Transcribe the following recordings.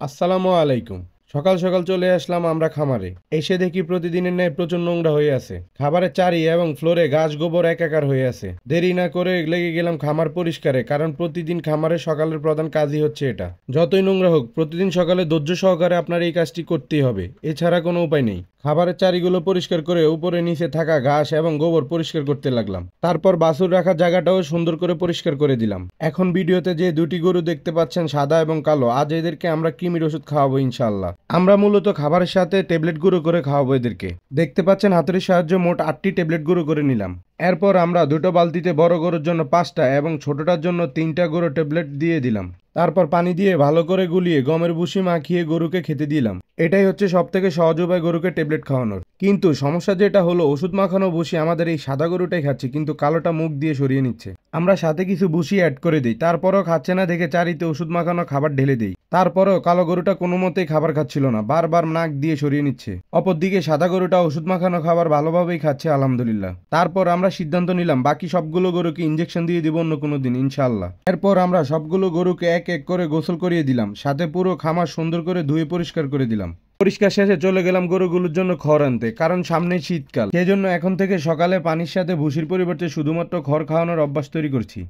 আসসালামু আলাইকুম। সকাল সকাল চলে আসলাম আমরা খামারে। এসে দেখি প্রতিদিনের ন্যায় প্রচুর নোংরা হয়ে আছে। খাবারের চারি এবং ফ্লোরে ঘাস গোবর একাকার হয়ে আছে। দেরি না করে লেগে গেলাম খামার পরিষ্কারে, কারণ প্রতিদিন খামারের সকালের প্রধান কাজই হচ্ছে এটা। যতই নোংরা হোক প্রতিদিন সকালে ধৈর্য সহকারে আপনার এই কাজটি করতেই হবে, এছাড়া কোনো উপায় নেই। খাবারের চারিগুলো পরিষ্কার করে উপরে নিচে থাকা ঘাস এবং গোবর পরিষ্কার করতে লাগলাম। তারপর বাছুর রাখার জায়গাটাও সুন্দর করে পরিষ্কার করে দিলাম। এখন ভিডিওতে যে দুটি গরু দেখতে পাচ্ছেন, সাদা এবং কালো, আজ এদেরকে আমরা কৃমির ওষুধ খাওয়াবো ইনশাআল্লাহ। আমরা মূলত খাবারের সাথে ট্যাবলেট গুঁড়ো করে খাওয়াবো এদেরকে। দেখতে পাচ্ছেন হাতুড়ির সাহায্যে মোট 8টি ট্যাবলেট গুঁড়ো করে নিলাম। এরপর আমরা দুটো বালতিতে বড় গরুর জন্য 5টা এবং ছোটটার জন্য 3টা গুঁড়ো ট্যাবলেট দিয়ে দিলাম। তারপর পানি দিয়ে ভালো করে গুলিয়ে গমের ভুসি মাখিয়ে গরুকে খেতে দিলাম। এটাই হচ্ছে সব থেকে সহজ উপায় গরুকে ট্যাবলেট খাওয়ানোর। কিন্তু সমস্যা যেটা হলো, ওষুধ মাখানো ভুসি আমাদের এই সাদা গরুটাই খাচ্ছে, কিন্তু কালোটা মুখ দিয়ে সরিয়ে নিচ্ছে। আমরা সাথে কিছু ভুসি অ্যাড করে দিই, তারপরও খাচ্ছে না দেখে চারিতে ওষুধ মাখানো খাবার ঢেলে দিই। তারপরেও কালো গরুটা কোনো মতেই খাবার খাচ্ছিল না, বারবার নাক দিয়ে সরিয়ে নিচ্ছে। অপরদিকে সাদা গরুটা ওষুধ মাখানো খাবার ভালোভাবেই খাচ্ছে আলহামদুলিল্লাহ। তারপর আমরা সিদ্ধান্ত নিলাম বাকি সবগুলো গরুকে ইঞ্জেকশন দিয়ে দিব অন্য কোনো দিন ইনশাআল্লাহ। এরপর আমরা সবগুলো গরুকে এক এক করে গোসল করিয়ে দিলাম, সাথে পুরো খামার সুন্দর করে ধুয়ে পরিষ্কার করে দিলাম। পরিষ্কার শেষে চলে গেলাম গরুগুলোর জন্য খড় আনতে, কারণ সামনেই শীতকাল। সেজন্য এখন থেকে সকালে পানির সাথে ভুসির পরিবর্তে শুধুমাত্র খড় খাওয়ানোর অভ্যাস তৈরি করছি।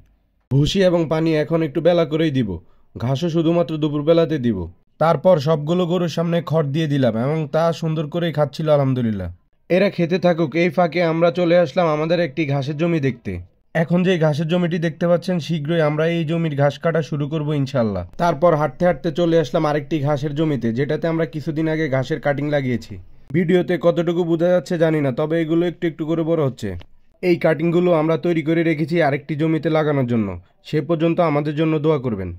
ভুসি এবং পানি এখন একটু বেলা করেই দিব, ঘাসও শুধুমাত্র দুপুরবেলাতে দিব। তারপর সবগুলো গরুর সামনে খড় দিয়ে দিলাম এবং তা সুন্দর করেই খাচ্ছিল আলহামদুলিল্লাহ। এরা খেতে থাকুক, এই ফাঁকে আমরা চলে আসলাম আমাদের একটি ঘাসের জমি দেখতে। এখন যে ঘাসের জমিটি দেখতে পাচ্ছেন, শীঘ্রই আমরা এই জমির ঘাস কাটা শুরু করব ইনশাল্লাহ। তারপর হাঁটতে হাঁটতে চলে আসলাম আরেকটি ঘাসের জমিতে, যেটাতে আমরা কিছুদিন আগে ঘাসের কাটিং লাগিয়েছি। ভিডিওতে কতটুকু বোঝা যাচ্ছে জানি না, তবে এগুলো একটু একটু করে বড় হচ্ছে। এই কাটিংগুলো আমরা তৈরি করে রেখেছি আরেকটি জমিতে লাগানোর জন্য। সে পর্যন্ত আমাদের জন্য দোয়া করবেন।